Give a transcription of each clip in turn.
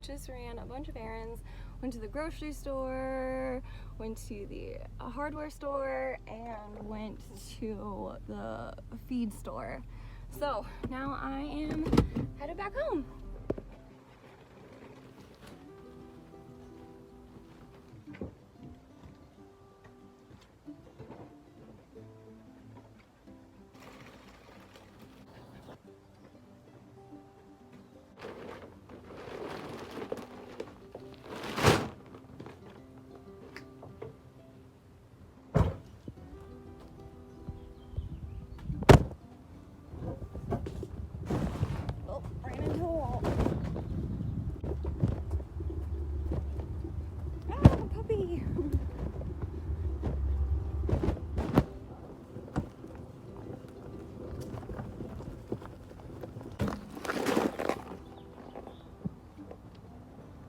just ran a bunch of errands, went to the grocery store, went to the hardware store, and went to the feed store. So now I am headed back home.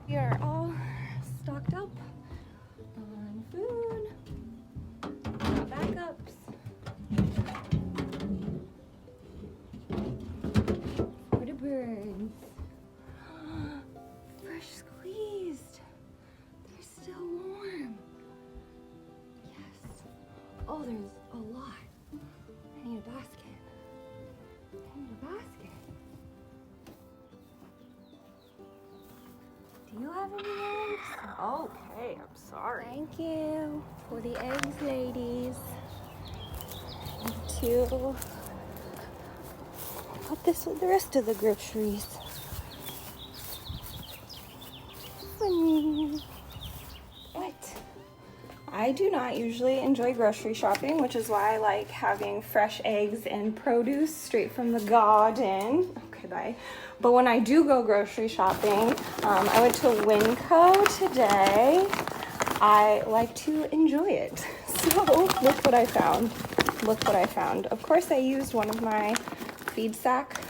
We are all stocked up on food, backups, for the birds. Fresh squeezed. They're still warm. Yes. Oh, there's a lot. I need a basket. I need a basket. Do you have any eggs? Okay, I'm sorry. Thank you for the eggs, ladies. To put this with the rest of the groceries. Funny. But I do not usually enjoy grocery shopping, which is why I like having fresh eggs and produce straight from the garden. Okay, bye. But when I do go grocery shopping, I went to Winco today. I like to enjoy it. So look what I found. Look what I found. Of course, I used one of my feed sack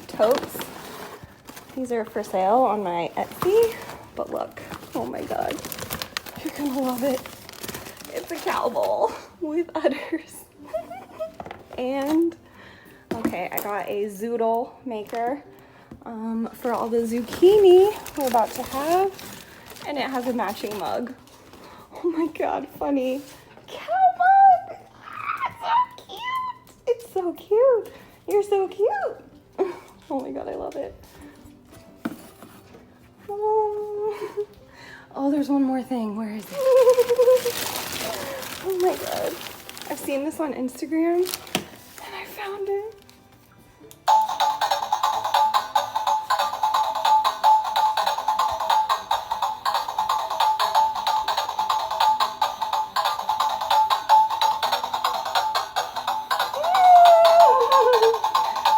totes. These are for sale on my Etsy. But look, oh my God, you're gonna love it. It's a cow bowl with udders. And, okay, I got a zoodle maker for all the zucchini we're about to have. And it has a matching mug. Oh my God, funny. Cow mug! Ah, so cute! It's so cute. You're so cute. Oh my God, I love it. Oh, there's one more thing. Where is it? Oh my God. I've seen this on Instagram and I found it.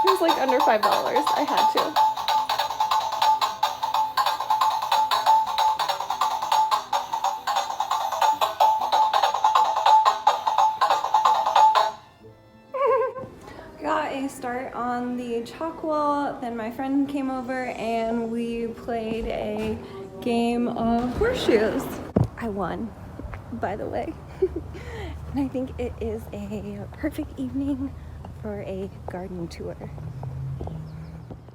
It was like under $5. I had to. Start on the chalk wall, then my friend came over and we played a game of horseshoes. I won, by the way. And I think it is a perfect evening for a garden tour.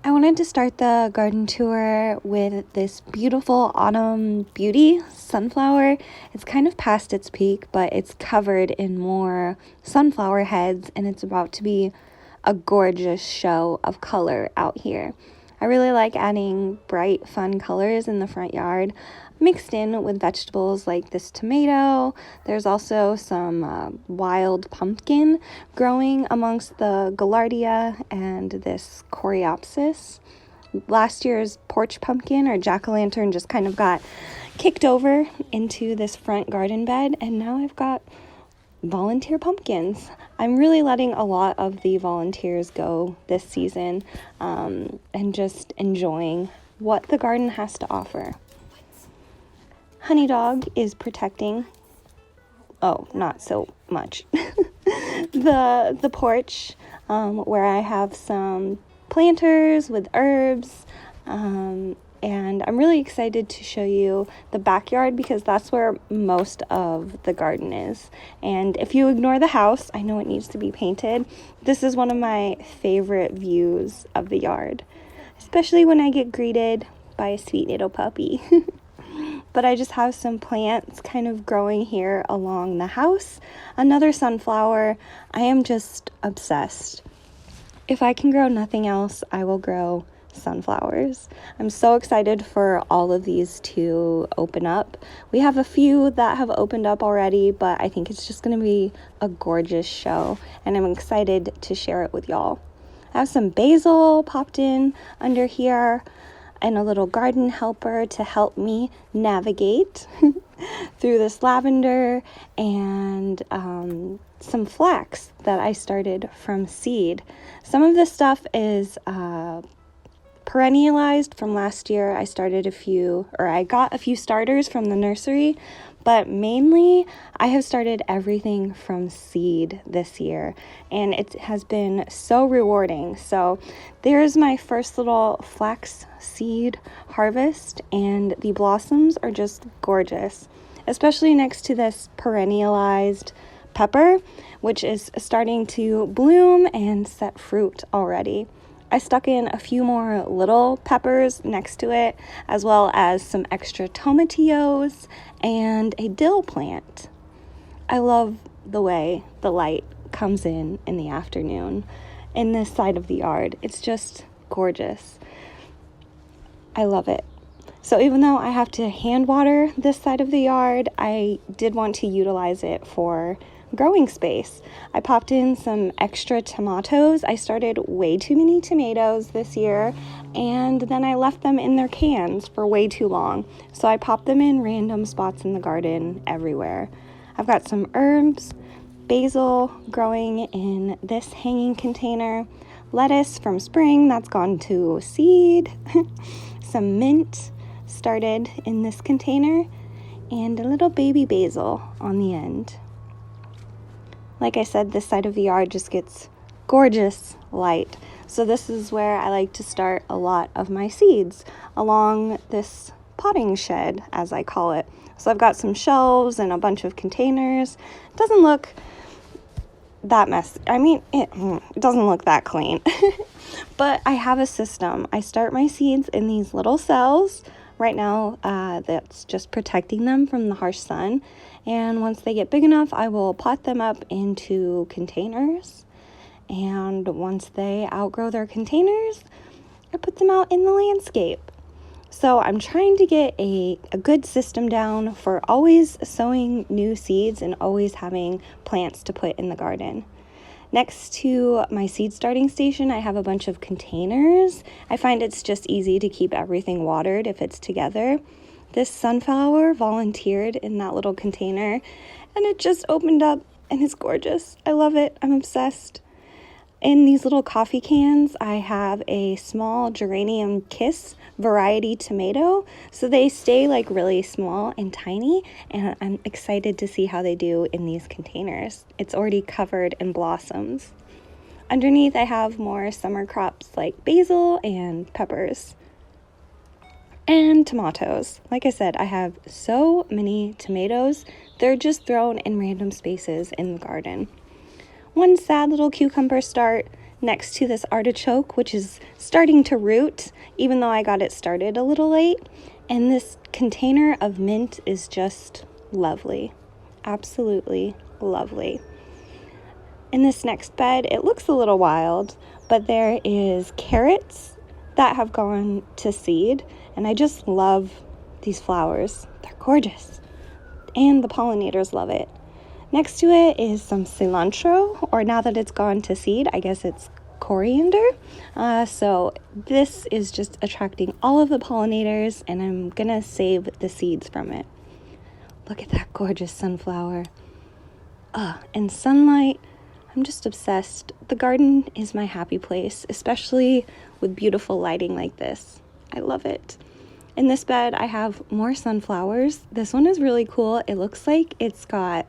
I wanted to start the garden tour with this beautiful autumn beauty sunflower. It's kind of past its peak, but it's covered in more sunflower heads and it's about to be a gorgeous show of color out here. I really like adding bright, fun colors in the front yard, mixed in with vegetables like this tomato. There's also some wild pumpkin growing amongst the gaillardia and this coreopsis. Last year's porch pumpkin or jack-o'-lantern just kind of got kicked over into this front garden bed, and now I've got volunteer pumpkins. I'm really letting a lot of the volunteers go this season and just enjoying what the garden has to offer. Honey Dog is protecting, oh, not so much, the porch where I have some planters with herbs, and I'm really excited to show you the backyard because that's where most of the garden is. And if you ignore the house, I know it needs to be painted. This is one of my favorite views of the yard, especially when I get greeted by a sweet little puppy. But I just have some plants kind of growing here along the house. Another sunflower. I am just obsessed. If I can grow nothing else, I will grow sunflowers. I'm so excited for all of these to open up. We have a few that have opened up already, but I think it's just going to be a gorgeous show, and I'm excited to share it with y'all. I have some basil popped in under here, and a little garden helper to help me navigate through this lavender, and some flax that I started from seed. Some of this stuff is perennialized from last year. I got a few starters from the nursery, but mainly I have started everything from seed this year, and it has been so rewarding. So there's my first little flax seed harvest, and the blossoms are just gorgeous, especially next to this perennialized pepper, which is starting to bloom and set fruit already. I stuck in a few more little peppers next to it, as well as some extra tomatillos and a dill plant. I love the way the light comes in the afternoon in this side of the yard. It's just gorgeous. I love it. So even though I have to hand water this side of the yard, I did want to utilize it for growing space. I popped in some extra tomatoes. I started way too many tomatoes this year, and then I left them in their cans for way too long. So I popped them in random spots in the garden everywhere. I've got some herbs, basil growing in this hanging container, lettuce from spring that's gone to seed, some mint started in this container, and a little baby basil on the end. Like I said, this side of the yard just gets gorgeous light. So this is where I like to start a lot of my seeds, along this potting shed, as I call it. So I've got some shelves and a bunch of containers. It doesn't look that messy. I mean, it doesn't look that clean. But I have a system. I start my seeds in these little cells. Right now, that's just protecting them from the harsh sun. And once they get big enough, I will pot them up into containers. And once they outgrow their containers, I put them out in the landscape. So I'm trying to get a good system down for always sowing new seeds and always having plants to put in the garden. Next to my seed starting station, I have a bunch of containers. I find it's just easy to keep everything watered if it's together. This sunflower volunteered in that little container, and it just opened up, and it's gorgeous. I love it. I'm obsessed. In these little coffee cans, I have a small geranium kiss variety tomato, so they stay like really small and tiny, and I'm excited to see how they do in these containers. It's already covered in blossoms. Underneath, I have more summer crops like basil and peppers. And tomatoes. Like I said, I have so many tomatoes. They're just thrown in random spaces in the garden. One sad little cucumber start next to this artichoke, which is starting to root, even though I got it started a little late. And this container of mint is just lovely. Absolutely lovely. In this next bed, it looks a little wild, but there is carrots that have gone to seed. And I just love these flowers. They're gorgeous. And the pollinators love it. Next to it is some cilantro, or now that it's gone to seed, I guess it's coriander. So this is just attracting all of the pollinators, and I'm gonna save the seeds from it. Look at that gorgeous sunflower. And sunlight, I'm just obsessed. The garden is my happy place, especially with beautiful lighting like this. I love it. In this bed, I have more sunflowers. This one is really cool. It looks like it's got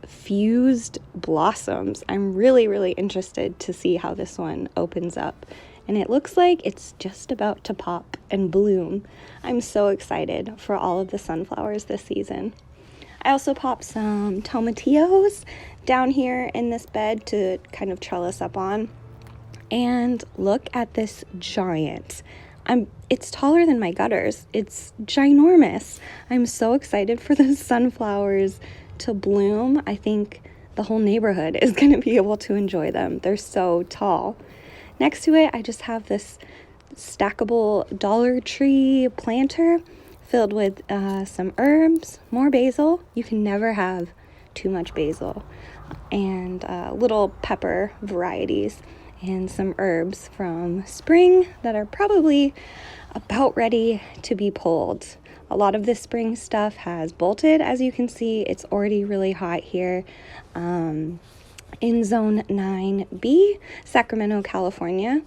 fused blossoms. I'm really, really interested to see how this one opens up. And it looks like it's just about to pop and bloom. I'm so excited for all of the sunflowers this season. I also popped some tomatillos down here in this bed to kind of trellis up on. And look at this giant. It's taller than my gutters. It's ginormous. I'm so excited for the sunflowers to bloom. I think the whole neighborhood is going to be able to enjoy them. They're so tall. Next to it, I just have this stackable Dollar Tree planter filled with some herbs, more basil. You can never have too much basil. And little pepper varieties and some herbs from spring that are probably about ready to be pulled. A lot of this spring stuff has bolted. As you can see, it's already really hot here in Zone 9B, Sacramento, California.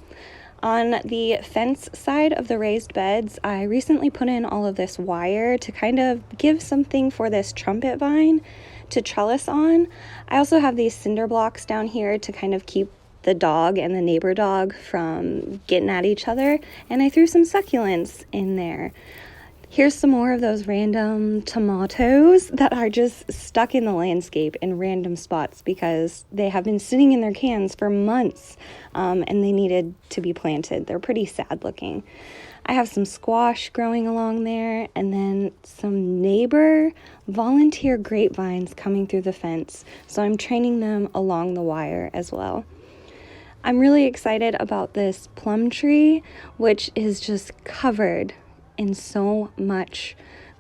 On the fence side of the raised beds, I recently put in all of this wire to kind of give something for this trumpet vine to trellis on. I also have these cinder blocks down here to kind of keep the dog and the neighbor dog from getting at each other, and I threw some succulents in there. Here's some more of those random tomatoes that are just stuck in the landscape in random spots because they have been sitting in their cans for months, and they needed to be planted. They're pretty sad looking. I have some squash growing along there, and then some neighbor volunteer grapevines coming through the fence, so I'm training them along the wire as well. I'm really excited about this plum tree, which is just covered in so much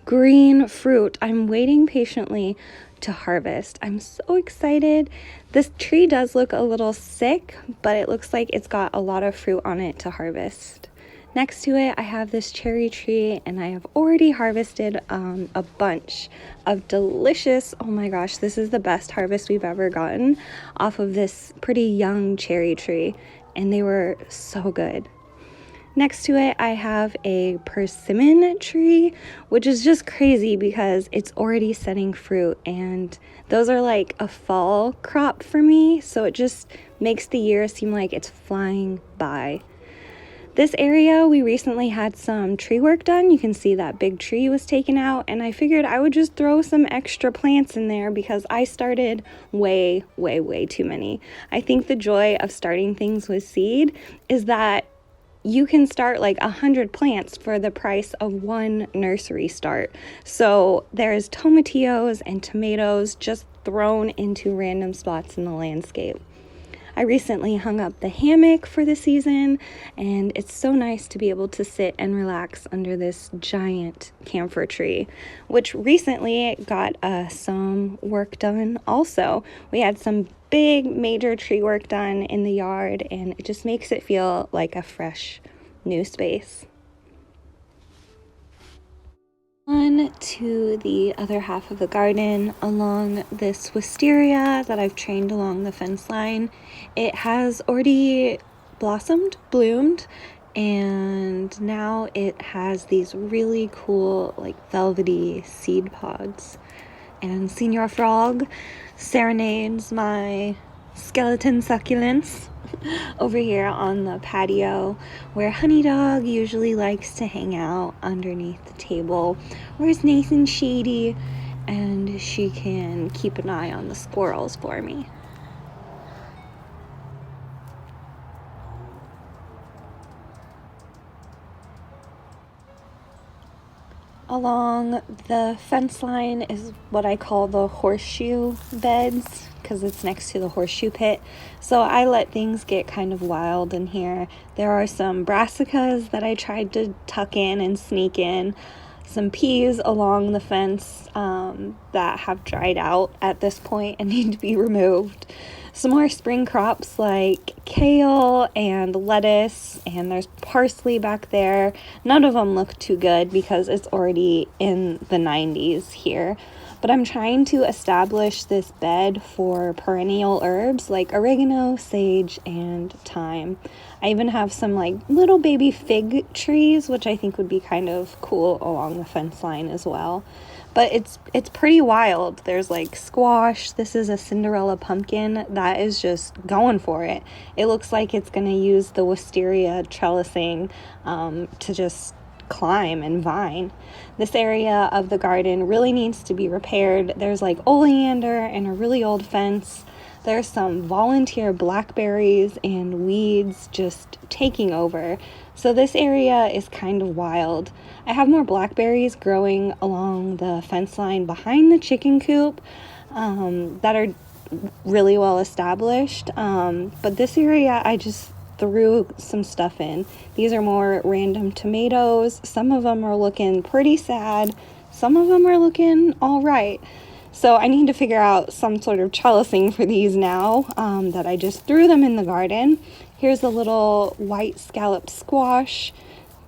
green fruit. I'm waiting patiently to harvest. I'm so excited. This tree does look a little sick, but it looks like it's got a lot of fruit on it to harvest. Next to it, I have this cherry tree, and I have already harvested a bunch of delicious, oh my gosh, this is the best harvest we've ever gotten off of this pretty young cherry tree, and they were so good. Next to it, I have a persimmon tree, which is just crazy because it's already setting fruit, and those are like a fall crop for me, so it just makes the year seem like it's flying by. This area, we recently had some tree work done. You can see that big tree was taken out, and I figured I would just throw some extra plants in there because I started way too many. I think the joy of starting things with seed is that you can start like 100 plants for the price of one nursery start. So there's tomatillos and tomatoes just thrown into random spots in the landscape. I recently hung up the hammock for the season, and it's so nice to be able to sit and relax under this giant camphor tree, which recently got some work done also. We had some big major tree work done in the yard, and it just makes it feel like a fresh new space. On to the other half of the garden along this wisteria that I've trained along the fence line. It has already bloomed, and now it has these really cool like velvety seed pods. And Senior Frog serenades my skeleton succulents over here on the patio where Honey Dog usually likes to hang out underneath the table where it's nice and shady, and she can keep an eye on the squirrels for me. Along the fence line is what I call the Horseshoe Beds because it's next to the horseshoe pit. So I let things get kind of wild in here. There are some brassicas that I tried to tuck in and sneak in. Some peas along the fence that have dried out at this point and need to be removed. Some more spring crops like kale and lettuce, and there's parsley back there. None of them look too good because it's already in the 90s here. But I'm trying to establish this bed for perennial herbs like oregano, sage, and thyme. I even have some like little baby fig trees, which I think would be kind of cool along the fence line as well. But it's pretty wild. There's like squash. This is a Cinderella pumpkin that is just going for it. It looks like it's going to use the wisteria trellising to just climb and vine. This area of the garden really needs to be repaired. There's like oleander and a really old fence There's some volunteer blackberries and weeds just taking over. So this area is kind of wild. I have more blackberries growing along the fence line behind the chicken coop that are really well established. But this area, I just threw some stuff in. These are more random tomatoes. Some of them are looking pretty sad. Some of them are looking all right. So I need to figure out some sort of trellising for these now that I just threw them in the garden. Here's a little white scallop squash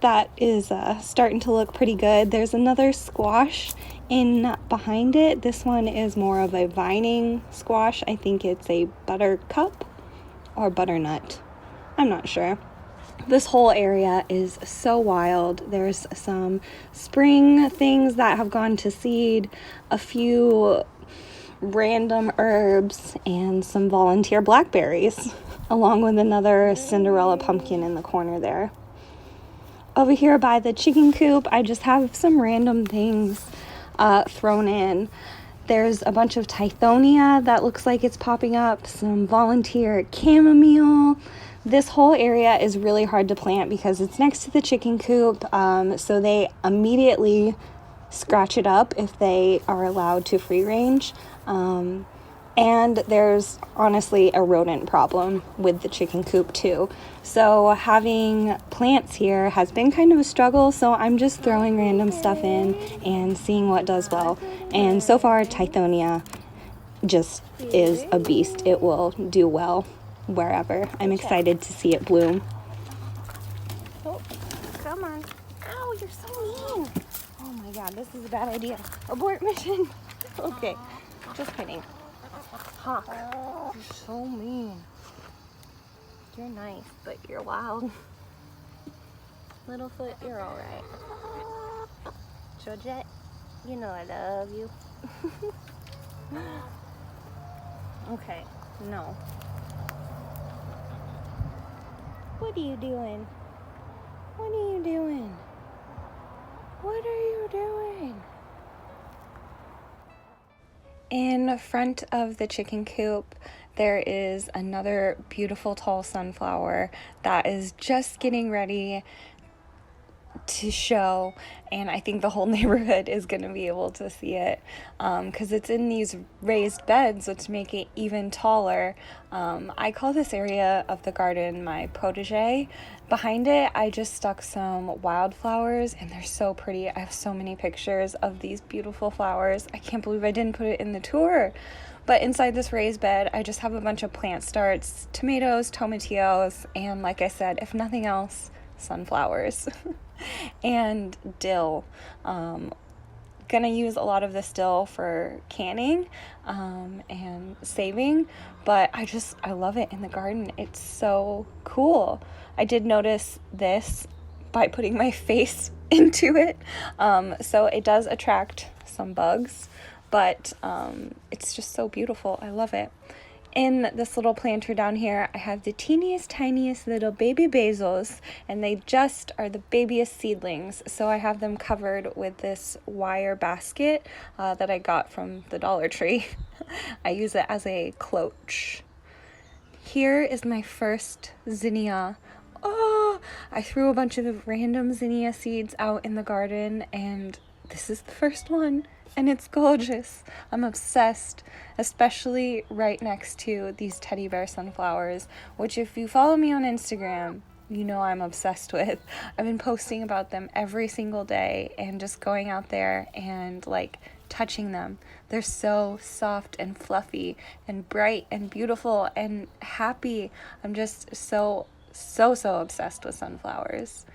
that is starting to look pretty good. There's another squash in behind it. This one is more of a vining squash. I think it's a buttercup or butternut. I'm not sure. This whole area is so wild. There's some spring things that have gone to seed, a few random herbs, and some volunteer blackberries, along with another Cinderella pumpkin in the corner there. Over here by the chicken coop, I just have some random things thrown in. There's a bunch of Tithonia that looks like it's popping up, some volunteer chamomile. This whole area is really hard to plant because it's next to the chicken coop, so they immediately scratch it up if they are allowed to free range. And there's honestly a rodent problem with the chicken coop too. So having plants here has been kind of a struggle, so I'm just throwing random stuff in and seeing what does well. And so far, Tithonia just is a beast. It will do well wherever. I'm excited to see it bloom. Oh, come on. Ow, you're so mean. Oh my god, this is a bad idea. Abort mission. Okay, just kidding. Hawk, you're so mean. You're nice, but you're wild. Littlefoot, you're alright. Georgette, you know I love you. Okay, no. What are you doing? What are you doing? What are you doing? In front of the chicken coop, there is another beautiful tall sunflower that is just getting ready to show, and I think the whole neighborhood is going to be able to see it because it's in these raised beds, which make it even taller. I call this area of the garden my protege. Behind it, I just stuck some wildflowers, and they're so pretty. I have so many pictures of these beautiful flowers. I can't believe I didn't put it in the tour. But inside this raised bed, I just have a bunch of plant starts, tomatoes, tomatillos, and like I said, if nothing else, sunflowers. And dill. Gonna use a lot of this dill for canning and saving, but I love it in the garden. It's so cool. I did notice this by putting my face into it, so it does attract some bugs, but it's just so beautiful. I love it. In this little planter down here, I have the teeniest, tiniest little baby basils, and they just are the babyest seedlings. So I have them covered with this wire basket that I got from the Dollar Tree. I use it as a cloche. Here is my first zinnia. Oh, I threw a bunch of random zinnia seeds out in the garden, and this is the first one. And it's gorgeous. I'm obsessed, especially right next to these teddy bear sunflowers, which if you follow me on Instagram, you know I'm obsessed with. I've been posting about them every single day and just going out there and like touching them. They're so soft and fluffy and bright and beautiful and happy. I'm just so obsessed with sunflowers.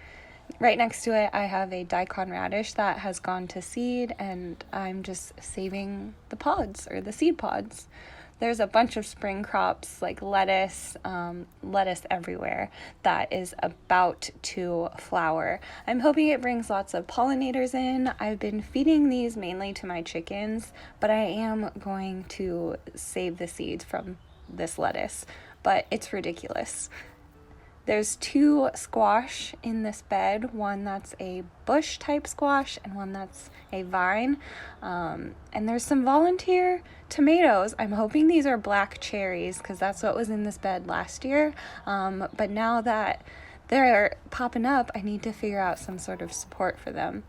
Right next to it, I have a Daikon Radish that has gone to seed, and I'm just saving the pods, or the seed pods. There's a bunch of spring crops like lettuce everywhere that is about to flower. I'm hoping it brings lots of pollinators in. I've been feeding these mainly to my chickens, but I am going to save the seeds from this lettuce, but it's ridiculous. There's 2 squash in this bed, one that's a bush type squash and one that's a vine. And there's some volunteer tomatoes. I'm hoping these are black cherries because that's what was in this bed last year. But now that they're popping up, I need to figure out some sort of support for them.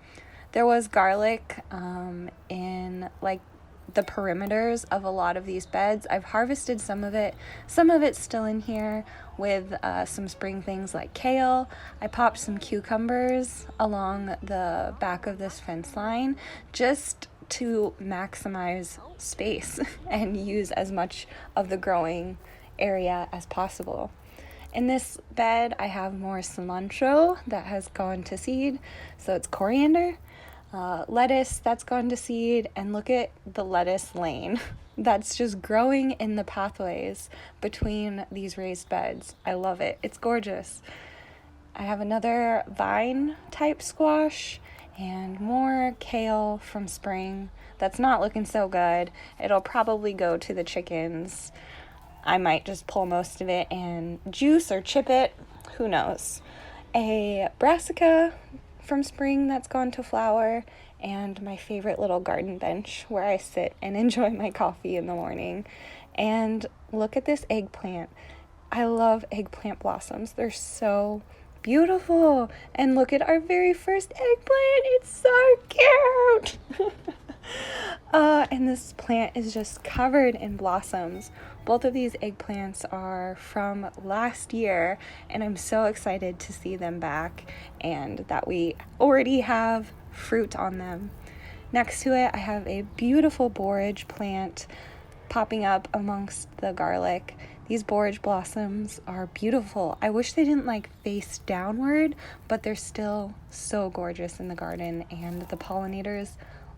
There was garlic in like the perimeters of a lot of these beds. I've harvested some of it. Some of it's still in here with some spring things like kale. I popped some cucumbers along the back of this fence line just to maximize space and use as much of the growing area as possible. In this bed, I have more cilantro that has gone to seed, so it's coriander. Lettuce that's gone to seed, and look at the lettuce lane that's just growing in the pathways between these raised beds. I love it. It's gorgeous. I have another vine type squash and more kale from spring that's not looking so good. It'll probably go to the chickens. I might just pull most of it and juice or chip it. Who knows? A brassica from spring that's gone to flower, and my favorite little garden bench where I sit and enjoy my coffee in the morning. And look at this eggplant. I love eggplant blossoms. They're so beautiful. And look at our very first eggplant. It's so cute. And this plant is just covered in blossoms. Both of these eggplants are from last year, and I'm so excited to see them back and that we already have fruit on them. Next to it, I have a beautiful borage plant popping up amongst the garlic. These borage blossoms are beautiful. I wish they didn't like face downward, but they're still so gorgeous in the garden, and the pollinators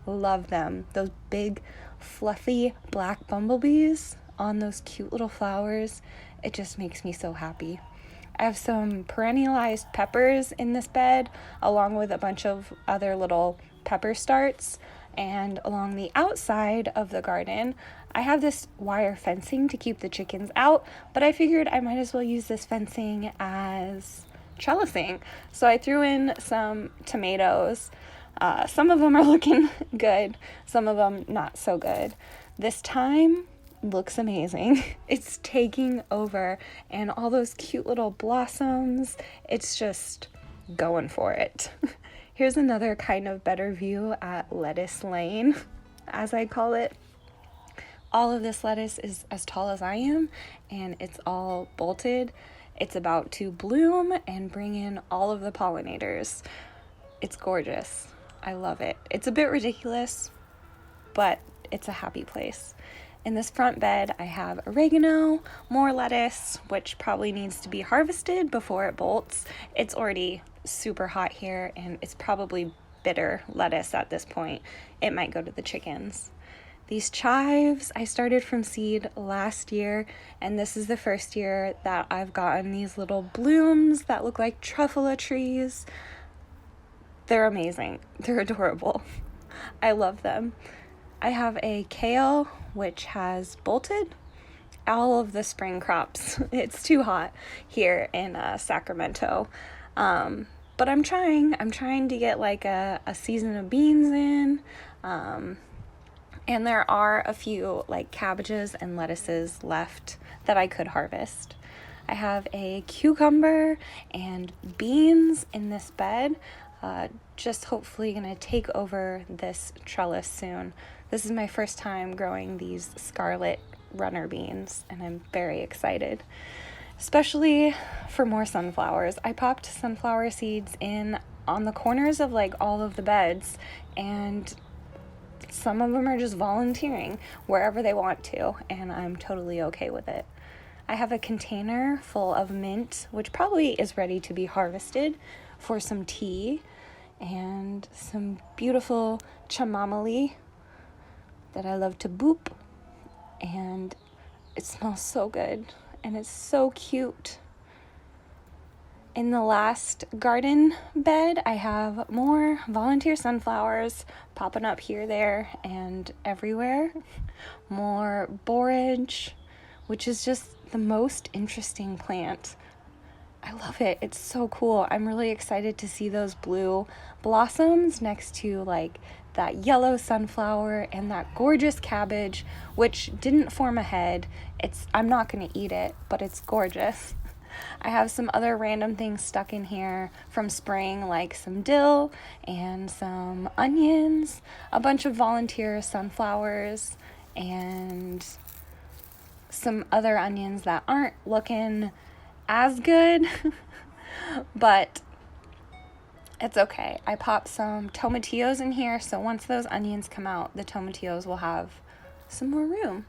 love them. Those big, fluffy black bumblebees on those cute little flowers, it just makes me so happy. I have some Perennialized Peppers in this bed, along with a bunch of other little pepper starts. And along the outside of the garden, I have this wire fencing to keep the chickens out, but I figured I might as well use this fencing as trellising. So I threw in some tomatoes. Some of them are looking good, some of them not so good. This time looks amazing. It's taking over, and all those cute little blossoms, it's just going for it. Here's another kind of better view at lettuce lane, as I call it. All of this lettuce is as tall as I am, and it's all bolted. It's about to bloom and bring in all of the pollinators. It's gorgeous. I love it. It's a bit ridiculous, but it's a happy place. In this front bed, I have oregano, more lettuce, which probably needs to be harvested before it bolts. It's already super hot here, and it's probably bitter lettuce at this point. It might go to the chickens. These chives I started from seed last year, and this is the first year that I've gotten these little blooms that look like truffula trees. They're amazing. They're adorable. I love them. I have a kale, which has bolted. All of the spring crops. It's too hot here in Sacramento. But I'm trying to get like a season of beans in. And there are a few like cabbages and lettuces left that I could harvest. I have a cucumber and beans in this bed. Just hopefully gonna take over this trellis soon. This is my first time growing these scarlet runner beans, and I'm very excited, especially for more sunflowers. I popped sunflower seeds in on the corners of like all of the beds, and some of them are just volunteering wherever they want to, and I'm totally okay with it. I have a container full of mint, which probably is ready to be harvested for some tea, and some beautiful chamomile that I love to boop, and it smells so good, and it's so cute. In the last garden bed, I have more volunteer sunflowers popping up here, there, and everywhere. More borage, which is just the most interesting plant. I love it. It's so cool. I'm really excited to see those blue blossoms next to like that yellow sunflower and that gorgeous cabbage, which didn't form a head. I'm not going to eat it, but it's gorgeous. I have some other random things stuck in here from spring, like some dill and some onions, a bunch of volunteer sunflowers, and some other onions that aren't looking as good, but it's okay. I popped some tomatillos in here, so once those onions come out, the tomatillos will have some more room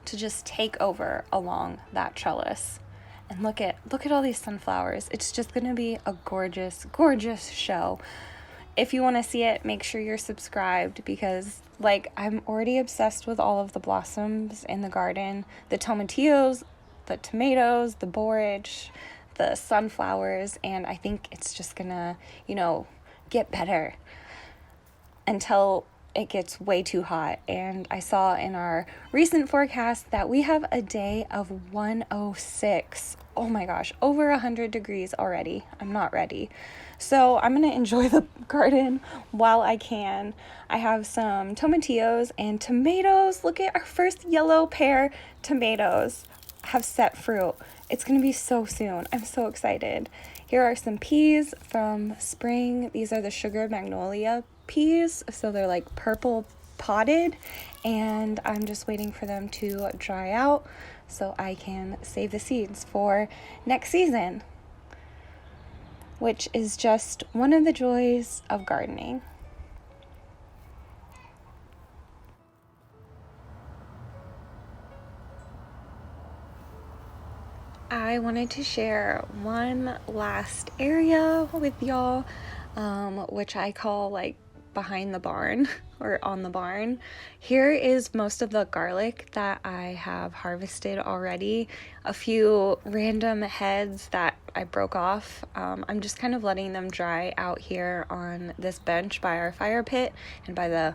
to just take over along that trellis. And look at all these sunflowers. It's just gonna be a gorgeous, gorgeous show. If you want to see it, make sure you're subscribed, because like I'm already obsessed with all of the blossoms in the garden. The tomatillos, the tomatoes, the borage, the sunflowers, and I think it's just gonna, get better until it gets way too hot. And I saw in our recent forecast that we have a day of 106. Oh my gosh, over 100 degrees already. I'm not ready. So I'm gonna enjoy the garden while I can. I have some tomatillos and tomatoes. Look at our first yellow pear tomatoes have set fruit. It's gonna be so soon. I'm so excited. Here are some peas from spring. These are the sugar magnolia peas, so they're like purple potted, and I'm just waiting for them to dry out so I can save the seeds for next season, which is just one of the joys of gardening. I wanted to share one last area with y'all, which I call like behind the barn or on the barn. Here is most of the garlic that I have harvested already. A few random heads that I broke off. I'm just kind of letting them dry out here on this bench by our fire pit and by the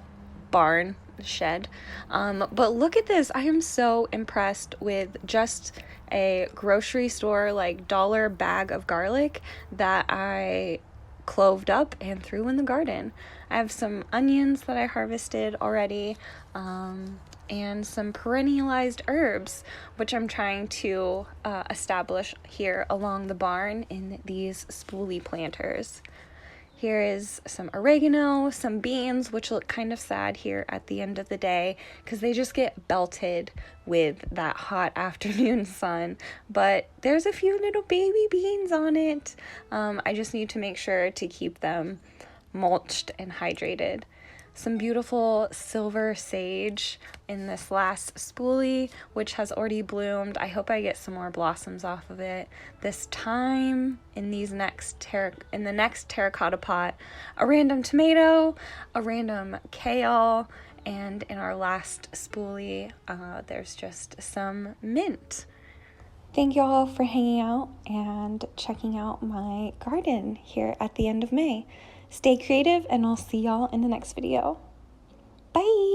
barn shed. But look at this. I am so impressed with just a grocery store like dollar bag of garlic that I cloved up and threw in the garden. I have some onions that I harvested already, and some perennialized herbs, which I'm trying to establish here along the barn in these spoolie planters. Here is some oregano, some beans, which look kind of sad here at the end of the day because they just get belted with that hot afternoon sun. But there's a few little baby beans on it. I just need to make sure to keep them mulched and hydrated. Some beautiful silver sage in this last spoolie, which has already bloomed. I hope I get some more blossoms off of it this time. In the next terracotta pot, a random tomato, a random kale, and in our last spoolie, there's just some mint. Thank you all for hanging out and checking out my garden here at the end of May. Stay creative, and I'll see y'all in the next video. Bye!